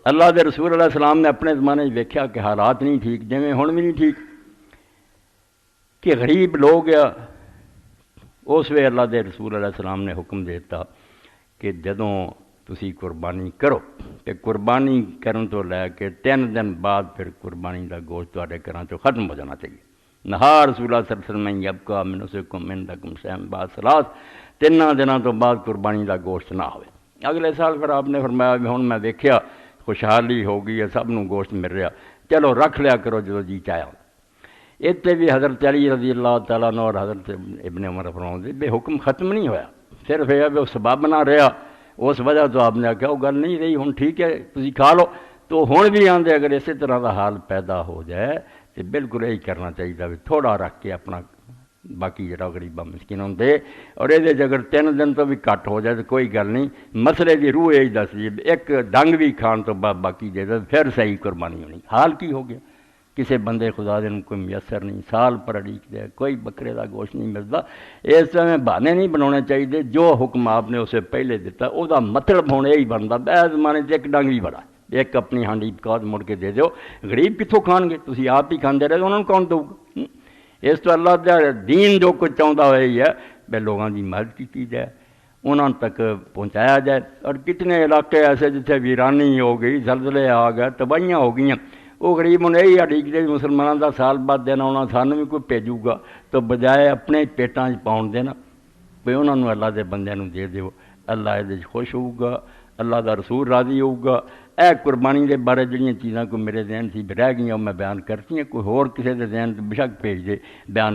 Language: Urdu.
اللہ دے رسول علیہ السلام نے اپنے زمانے ویکھیا کہ حالات نہیں ٹھیک، جویں ہن بھی نہیں ٹھیک، کہ غریب لوگ اس وے اللہ دے رسول علیہ السلام نے حکم دیتا کہ جدوں تسی قربانی کرو کہ قربانی کرن تو لے کے 3 دن بعد پھر قربانی دا گوشت تواڈے گھراں چوں ختم ہو جانا چاہیے۔ نہار رسول اللہ صلی اللہ علیہ وسلم یبقا منسکم عندکم شیئن بعد ثلاث، 3 دنوں تو بعد قربانی دا گوشت نہ ہوئے۔ اگلے سال پھر آپ نے فرمایا بھی ہن میں دیکھیا خوشحالی ہو گئی ہے، سب نوں گوشت مل رہا، چلو رکھ لیا کرو جدوں جی چاہیا۔ اتنے بھی حضرت علی رضی اللہ تعالیٰ عنہ اور حضرت ابن عمر فرماؤندے بے حکم ختم نہیں ہویا، صرف یہ بھی وہ سبب نہ رہا، اس وجہ تو آپ نے آخیا وہ گل نہیں رہی، ہن ٹھیک ہے تسی کھا لو۔ تو ہن بھی آندے اگر اسی طرح کا حال پیدا ہو جائے تو بالکل یہی کرنا چاہیے بھی تھوڑا رکھ کے اپنا باقی جڑا غریباں مسکینوں دے، اور یہ اگر 3 دن تو بھی کٹ ہو جائے تو کوئی گل نہیں، مسئلے کی روح یہی دس دی ایک ڈنگ بھی کھان تو بعد باقی دے دے پھر صحیح قربانی ہونی۔ حال کی ہو گیا کسی بندے خدا دے کوئی میسر نہیں، سال پر اڑیک دے کوئی بکرے کا گوشت نہیں ملتا، اس طرح بہانے نہیں بنانے چاہیے، جو حکم آپ نے اسے پہلے دیتا وہ مطلب ہونے یہی بنتا۔ بے زمانے ایک ڈنگ بھی بڑا، ایک اپنی ہانڈی پکا مڑ کے دے دیو، غریب کتوں کھان گے، تسی آپ ہی کھاندے رہے انہوں نے کون دو گا؟ اس تو اللہ دا دین جو کچھ چاہتا ہوئی ہے بے لوگوں کی مدد کی جائے، انہوں تک پہنچایا جائے۔ اور کتنے علاقے ایسے جتنے ویرانی ہو گئی، زلزلے آ گئے، تباہیاں ہو گئی، وہ غریب انہیں یہی اڑیک دے مسلمانوں کا سال بعد دینا ہونا سانوں بھی کوئی بھیجو گا، تو بجائے اپنے پیٹاں پاؤن دینا بھی انہوں نے اللہ دے بندے نوں دے دیو، اللہ یہ خوش ہوگا، اللہ دا رسول راضی ہوگا۔ اے قربانی دے بارے جڑیاں چیزاں کو میرے ذہن سے رہ گئیں میں بیان کرتی ہیں، کوئی ہور کسی دے ذہن بے شک بھیج دے بیان